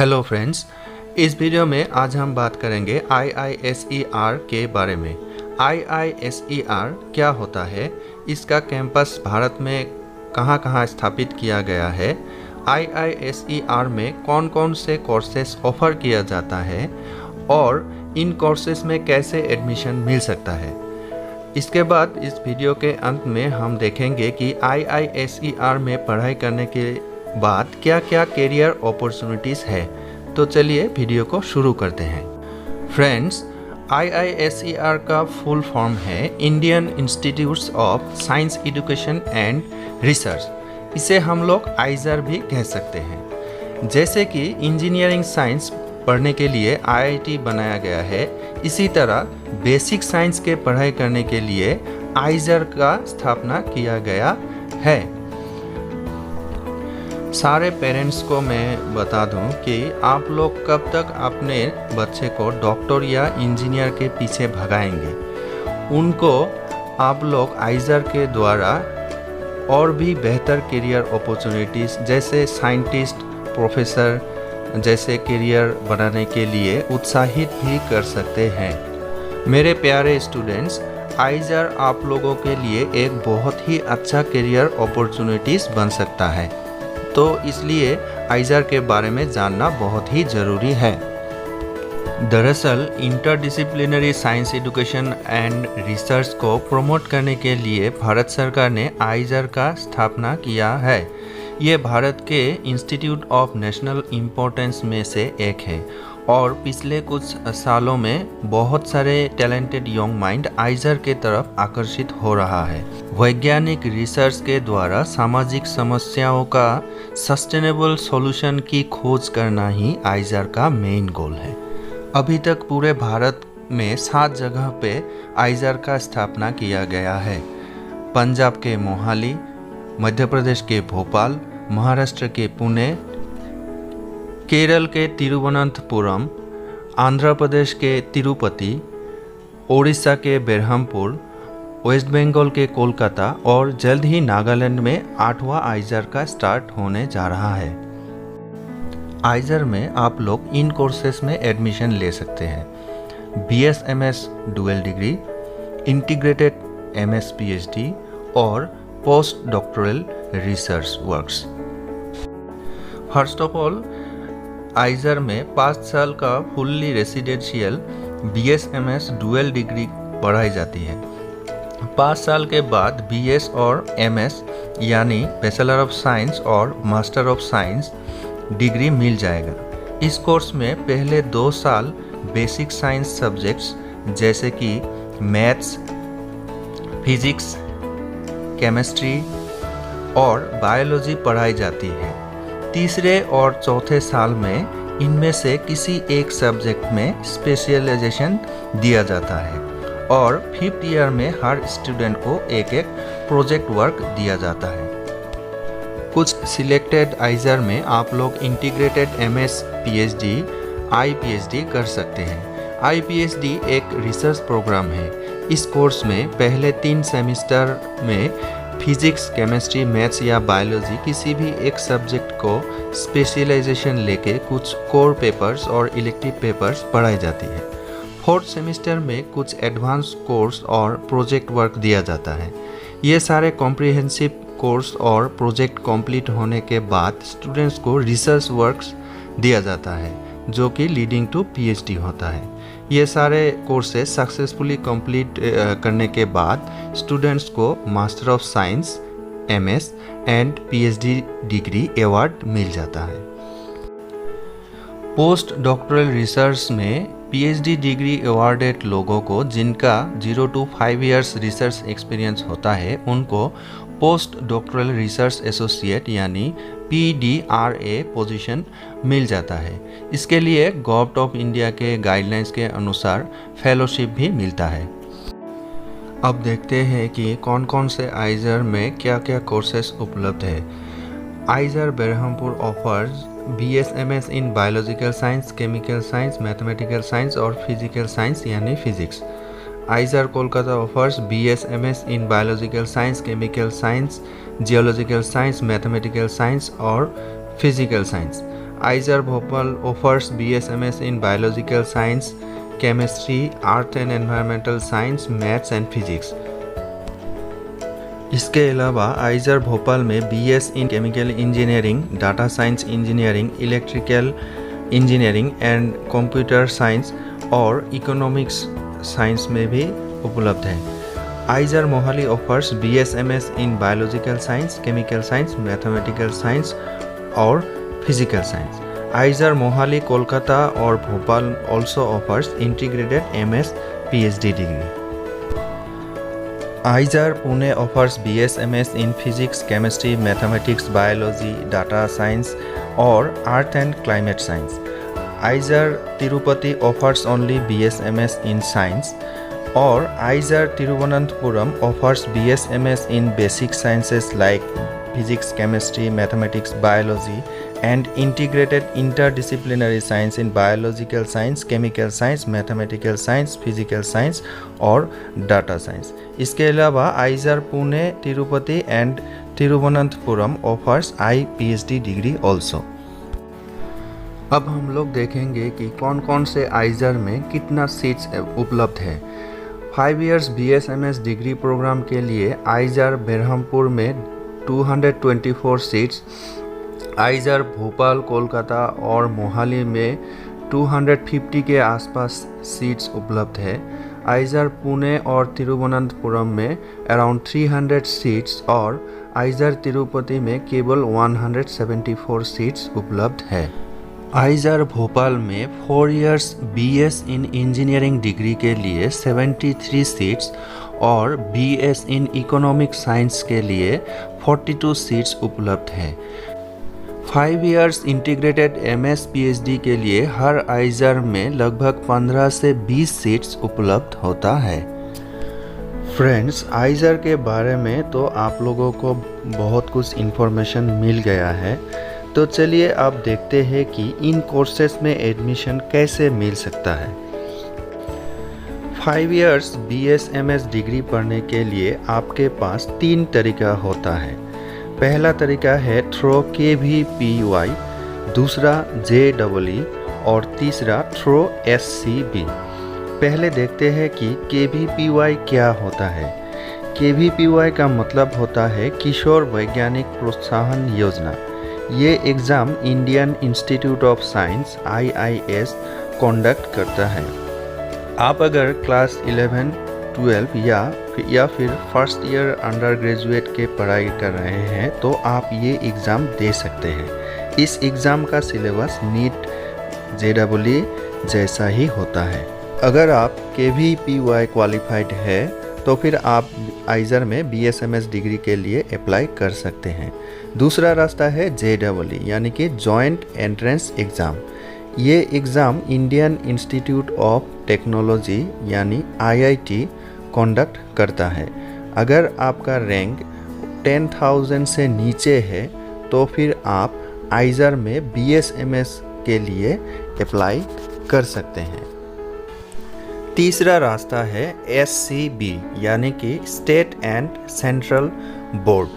Hello friends, इस video में आज हम बात करेंगे IISER के बारे में। IISER क्या होता है, इसका कैंपस भारत में कहाँ स्थापित किया गया है, IISER में कौन कौन से कोर्सेस ऑफ़र किया जाता है और इन कोर्सेस में कैसे एडमिशन मिल सकता है। इसके बाद इस वीडियो के अंत में हम देखेंगे कि IISER में पढ़ाई करने के बाद क्या क्या करियर अपॉर्चुनिटीज़ है। तो चलिए वीडियो को शुरू करते हैं। फ्रेंड्स, IISER का फुल फॉर्म है Indian institutes of science education and research. इसे हम लोग आइजर भी कह सकते हैं। जैसे कि इंजीनियरिंग साइंस पढ़ने के लिए IIT बनाया गया है, इसी तरह बेसिक साइंस के पढ़ाई करने के लिए आइजर का स्थापना किया गया है। सारे पेरेंट्स को मैं बता दूं कि आप लोग कब तक अपने बच्चे को डॉक्टर या इंजीनियर के पीछे भगाएंगे। उनको आप लोग आइजर के द्वारा और भी बेहतर करियर अपॉर्चुनिटीज़ जैसे साइंटिस्ट, प्रोफेसर जैसे करियर बनाने के लिए उत्साहित भी कर सकते हैं। मेरे प्यारे स्टूडेंट्स, आइजर आप लोगों के लिए एक बहुत ही अच्छा करियर अपॉर्चुनिटीज़ बन सकता है, तो इसलिए आइजर के बारे में जानना बहुत ही ज़रूरी है। दरअसल interdisciplinary science education and research को प्रमोट करने के लिए भारत सरकार ने आइजर का स्थापना किया है। ये भारत के इंस्टीट्यूट ऑफ नेशनल इम्पोर्टेंस में से एक है और पिछले कुछ सालों में बहुत सारे टैलेंटेड यंग माइंड आइजर के तरफ आकर्षित हो रहा है। वैज्ञानिक रिसर्च के द्वारा सामाजिक समस्याओं का सस्टेनेबल सॉल्यूशन की खोज करना ही आइजर का मेन गोल है। अभी तक पूरे भारत में 7 जगह पे आइजर का स्थापना किया गया है। पंजाब के मोहाली, मध्य प्रदेश के भोपाल, महाराष्ट्र के पुणे, केरल के तिरुवनंतपुरम, आंध्र प्रदेश के तिरुपति, ओडिशा के बेरहामपुर, वेस्ट बंगाल के कोलकाता और जल्द ही नागालैंड में 8वां आइजर का स्टार्ट होने जा रहा है। आइजर में आप लोग इन कोर्सेस में एडमिशन ले सकते हैं। BSMS dual degree, integrated MS PhD और post doctoral research works. First of all, आइजर में 5 साल का fully residential BSMS dual degree पढ़ाई जाती है। 5 साल के बाद BS और MS यानी बैचलर ऑफ साइंस और मास्टर ऑफ साइंस डिग्री मिल जाएगा। इस कोर्स में पहले 2 साल बेसिक साइंस सब्जेक्ट्स जैसे कि मैथ्स, फिजिक्स, केमिस्ट्री और बायोलॉजी पढ़ाई जाती है। तीसरे और चौथे साल में इनमें से किसी एक सब्जेक्ट में स्पेशलाइजेशन दिया जाता है और 5th ईयर में हर स्टूडेंट को एक प्रोजेक्ट वर्क दिया जाता है। कुछ सिलेक्टेड आइजर में आप लोग इंटीग्रेटेड MS PhD, IPhD कर सकते हैं। IPhD एक रिसर्च प्रोग्राम है। इस कोर्स में पहले 3 सेमेस्टर में फिजिक्स, केमिस्ट्री, मैथ्स या बायोलॉजी किसी भी एक सब्जेक्ट को स्पेशलाइजेशन लेके कुछ कोर पेपर्स और इलेक्टिव पेपर्स पढ़ाई जाती है। 4th सेमेस्टर में कुछ एडवांस कोर्स और प्रोजेक्ट वर्क दिया जाता है। ये सारे कॉम्प्रिहेंसिव कोर्स और प्रोजेक्ट कंप्लीट होने के बाद स्टूडेंट्स को रिसर्च वर्क्स दिया जाता है, जो कि लीडिंग टू PhD होता है। ये सारे कोर्सेज सक्सेसफुली कंप्लीट करने के बाद स्टूडेंट्स को master of science, MS and PhD degree award मिल जाता है। पोस्ट डॉक्टोरल रिसर्च में PhD डिग्री अवार्डेड लोगों को जिनका 0 to 5 इयर्स रिसर्च एक्सपीरियंस होता है, उनको पोस्ट डॉक्टोरल रिसर्च एसोसिएट यानी PDRA पोजीशन मिल जाता है। इसके लिए गवर्नमेंट ऑफ इंडिया के गाइडलाइंस के अनुसार फेलोशिप भी मिलता है। अब देखते हैं कि कौन कौन से आइजर में क्या क्या कोर्सेस उपलब्ध है। IISER Berhampur offers BSMS in biological science, chemical science, mathematical science और फिजिकल साइंस यानी physics. IISER Kolkata offers BSMS in biological science, chemical science, geological science, mathematical science और physical science. IISER Bhopal offers BSMS in Biological Science, Chemistry, Art and Environmental Science, Maths and Physics। इसके अलावा आइजर भोपाल में BS in Chemical Engineering, Data Science Engineering, Electrical Engineering and Computer Science और Economics Science में भी उपलब्ध है। आइजर Mohali offers BSMS in Biological Science, Chemical Science, Mathematical Science और Physical Science। आइजर Mohali Kolkata और Bhopal also offers integrated MS PhD degree। आइजर Pune offers BSMS in Physics, Chemistry, Mathematics, Biology, Data Science और Art and Climate Science। आइजर Tirupati offers only BSMS in Science और आइजर Thiruvananthapuram offers BSMS in Basic Sciences like Physics, Chemistry, Mathematics, Biology and Integrated Interdisciplinary Science in Biological Science, Chemical Science, Mathematical Science, Physical Science और Data Science। इसके अलावा आइजर Pune, Tirupati and Thiruvananthapuram offers PhD degree also। अब हम लोग देखेंगे कि कौन कौन से आइजर में कितना सीट्स उपलब्ध है। 5 years BSMS डिग्री प्रोग्राम के लिए आइजर बेरहमपुर में 224 सीट्स, आइजर भोपाल, कोलकाता और मोहाली में 250 के आसपास सीट्स उपलब्ध है। आइजर पुणे और तिरुवनंतपुरम में अराउंड 300 सीट्स और आइजर तिरुपति में केवल 174 सीट्स उपलब्ध है। आइजर भोपाल में 4 years BS in engineering degree के लिए 73 सीट्स और BS in इकोनॉमिक साइंस के लिए 42 सीट्स उपलब्ध हैं। 5 years इंटीग्रेटेड MS PhD के लिए हर आइजर में लगभग 15 से 20 सीट्स उपलब्ध होता है। फ्रेंड्स, आइजर के बारे में तो आप लोगों को बहुत कुछ इन्फॉर्मेशन मिल गया है, तो चलिए अब देखते हैं कि इन कोर्सेस में एडमिशन कैसे मिल सकता है। 5 years BSMS डिग्री पढ़ने के लिए आपके पास 3 तरीका होता है। पहला तरीका है थ्रो KVPY, दूसरा JEE और तीसरा थ्रो SCB। पहले देखते हैं कि KVPY क्या होता है। KVPY का मतलब होता है किशोर वैज्ञानिक प्रोत्साहन योजना। ये exam Indian institute of science IIS conduct करता है। आप अगर क्लास 11, 12 या फिर फर्स्ट ईयर अंडर ग्रेजुएट के पढ़ाई कर रहे हैं तो आप ये एग्ज़ाम दे सकते हैं। इस एग्ज़ाम का सिलेबस नीट JEE जैसा ही होता है। अगर आप KVPY क्वालिफाइड है तो फिर आप आइजर में BSMS डिग्री के लिए अप्लाई कर सकते हैं। दूसरा रास्ता है JEE यानी कि जॉइंट एंट्रेंस एग्ज़ाम। ये exam Indian institute of technology यानी IIT कंडक्ट करता है। अगर आपका रैंक 10,000 से नीचे है तो फिर आप आइजर में BSMS के लिए अप्लाई कर सकते हैं। तीसरा रास्ता है SCB यानी कि स्टेट एंड सेंट्रल बोर्ड,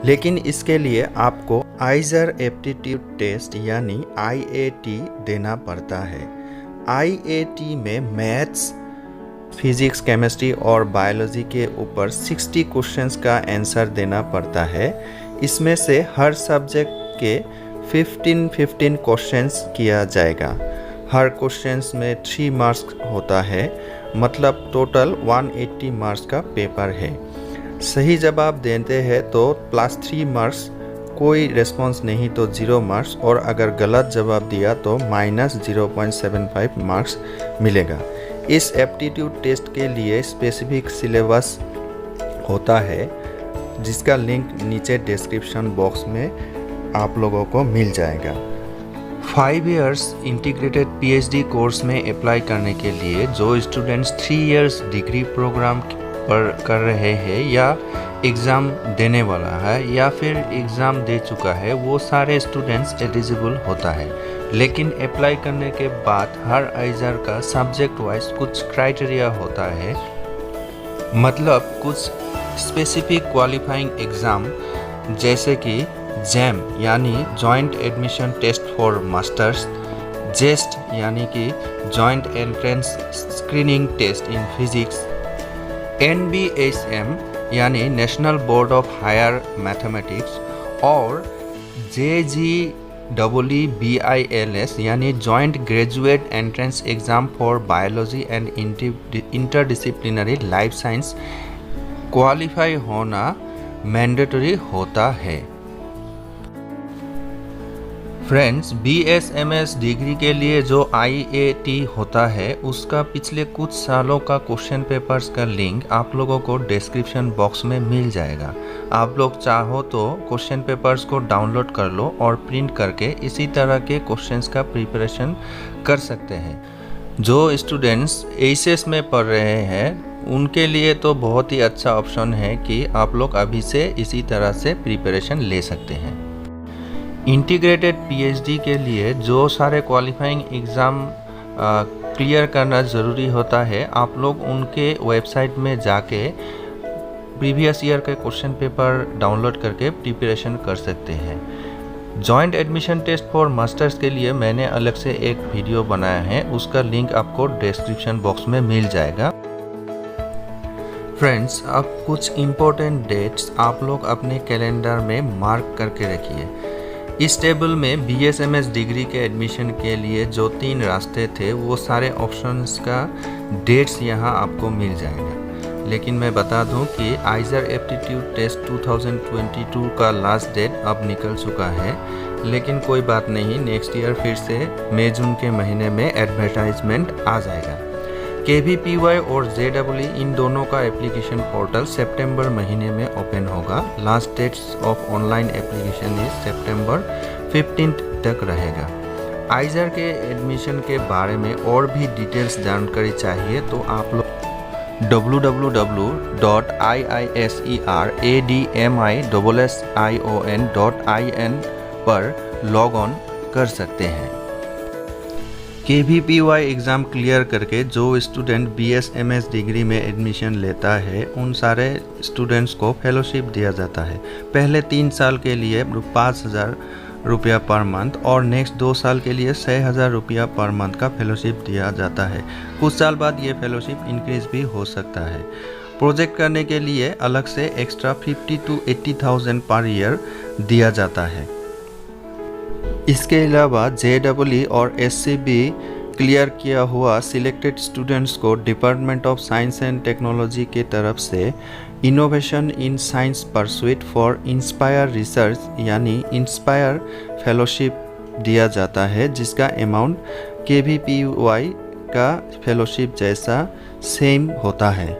लेकिन इसके लिए आपको आइजर एप्टीट्यूड टेस्ट यानी IAT देना पड़ता है। IAT में मैथ्स, फिजिक्स, केमिस्ट्री और बायोलॉजी के ऊपर 60 क्वेश्चंस का आंसर देना पड़ता है। इसमें से हर सब्जेक्ट के 15 क्वेश्चंस किया जाएगा। हर क्वेश्चंस में 3 मार्क्स होता है, मतलब टोटल 180 मार्क्स का पेपर है। सही जवाब देते हैं तो +3 मार्क्स, कोई रिस्पॉन्स नहीं तो 0 मार्क्स और अगर गलत जवाब दिया तो -0.75 मार्क्स मिलेगा। इस एप्टीट्यूड टेस्ट के लिए स्पेसिफिक सिलेबस होता है जिसका लिंक नीचे डिस्क्रिप्शन बॉक्स में आप लोगों को मिल जाएगा। 5 years इंटीग्रेटेड PhD कोर्स में अप्लाई करने के लिए जो स्टूडेंट्स 3 years डिग्री प्रोग्राम पर कर रहे हैं या एग्ज़ाम देने वाला है या फिर एग्ज़ाम दे चुका है, वो सारे स्टूडेंट्स एलिजिबल होता है। लेकिन अप्लाई करने के बाद हर आइजर का सब्जेक्ट वाइज कुछ क्राइटेरिया होता है, मतलब कुछ स्पेसिफिक क्वालिफाइंग एग्ज़ाम जैसे कि जैम यानी joint admission test for masters, JEST यानी कि joint entrance screening test in physics, NBSM यानी national board of higher mathematics और JGEEBILS यानी joint graduate entrance exam for biology and interdisciplinary life science qualify होना mandatory होता है। Friends, BSMS degree के लिए जो IAT होता है उसका पिछले कुछ सालों का क्वेश्चन पेपर्स का लिंक आप लोगों को डिस्क्रिप्शन बॉक्स में मिल जाएगा। आप लोग चाहो तो क्वेश्चन पेपर्स को डाउनलोड कर लो और प्रिंट करके इसी तरह के क्वेश्चंस का प्रिपरेशन कर सकते हैं। जो स्टूडेंट्स एचएस में पढ़ रहे हैं उनके लिए तो बहुत ही अच्छा ऑप्शन है कि आप लोग अभी से इसी तरह से प्रिपरेशन ले सकते हैं। इंटीग्रेटेड PhD के लिए जो सारे क्वालिफाइंग एग्ज़ाम क्लियर करना ज़रूरी होता है, आप लोग उनके वेबसाइट में जाके प्रीवियस ईयर के क्वेश्चन पेपर डाउनलोड करके प्रिपरेशन कर सकते हैं। Joint admission test for masters के लिए मैंने अलग से एक वीडियो बनाया है, उसका लिंक आपको डिस्क्रिप्शन बॉक्स में मिल जाएगा। फ्रेंड्स, अब कुछ इम्पोर्टेंट डेट्स आप लोग अपने कैलेंडर में मार्क करके रखिए। इस टेबल में BSMS डिग्री के एडमिशन के लिए जो 3 रास्ते थे वो सारे ऑप्शंस का डेट्स यहाँ आपको मिल जाएगा। लेकिन मैं बता दूं कि आइजर एप्टीट्यूड टेस्ट 2022 का लास्ट डेट अब निकल चुका है, लेकिन कोई बात नहीं, नेक्स्ट ईयर फिर से मई जून के महीने में एडवर्टाइजमेंट आ जाएगा। KVPY और JEE इन दोनों का एप्लीकेशन पोर्टल सितंबर महीने में ओपन होगा। Last dates of online application is September 15 तक रहेगा। आइजर के एडमिशन के बारे में और भी डिटेल्स जानकारी चाहिए तो आप लोग www.iiseradmission.in पर लॉग ऑन कर सकते हैं। KVPY एग्ज़ाम क्लियर करके जो स्टूडेंट BSMS डिग्री में एडमिशन लेता है उन सारे स्टूडेंट्स को फेलोशिप दिया जाता है। पहले 3 साल के लिए 5,000 रुपया पर मंथ और नेक्स्ट 2 साल के लिए 6,000 रुपया पर मंथ का फेलोशिप दिया जाता है। कुछ साल बाद ये फेलोशिप इंक्रीज भी हो सकता है। प्रोजेक्ट करने के लिए अलग से एक्स्ट्रा 50 to 80,000 पर ईयर दिया जाता है। इसके अलावा JEE और SCB क्लियर किया हुआ सिलेक्टेड स्टूडेंट्स को department of science and technology के तरफ से innovation in science pursuit for inspire research यानी इंस्पायर फेलोशिप दिया जाता है, जिसका अमाउंट KVPY का फेलोशिप जैसा सेम होता है।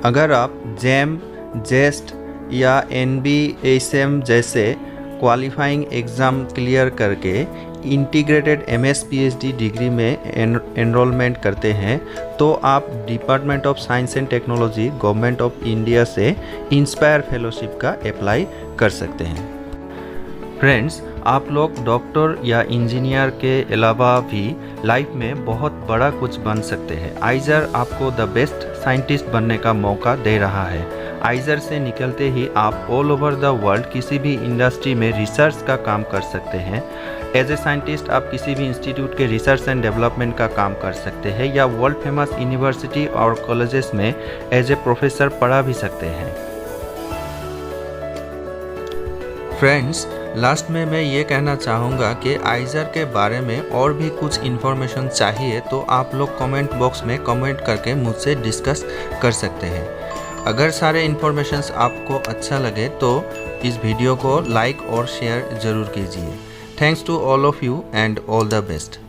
अगर आप जैम, जेस्ट या NBSM जैसे क्वालिफाइंग एग्ज़ाम क्लियर करके इंटीग्रेटेड MS PhD डिग्री में एनरोलमेंट करते हैं तो आप department of science and technology government of India से इंस्पायर फेलोशिप का अप्लाई कर सकते हैं। फ्रेंड्स, आप लोग डॉक्टर या इंजीनियर के अलावा भी लाइफ में बहुत बड़ा कुछ बन सकते हैं। आइजर आपको द बेस्ट साइंटिस्ट बनने का मौका दे रहा है। आइजर से निकलते ही आप ऑल ओवर द वर्ल्ड किसी भी इंडस्ट्री में रिसर्च का काम कर सकते हैं। एज ए साइंटिस्ट आप किसी भी इंस्टीट्यूट के रिसर्च एंड डेवलपमेंट का काम कर सकते हैं या वर्ल्ड फेमस यूनिवर्सिटी और कॉलेजेस में एज ए प्रोफेसर पढ़ा भी सकते हैं। फ्रेंड्स, लास्ट में मैं ये कहना चाहूँगा कि आइजर के बारे में और भी कुछ इन्फॉर्मेशन चाहिए तो आप लोग कमेंट बॉक्स में कमेंट करके मुझसे डिस्कस कर सकते हैं। अगर सारे इन्फॉर्मेशंस आपको अच्छा लगे तो इस वीडियो को लाइक और शेयर ज़रूर कीजिए। Thanks to all of you and all the best.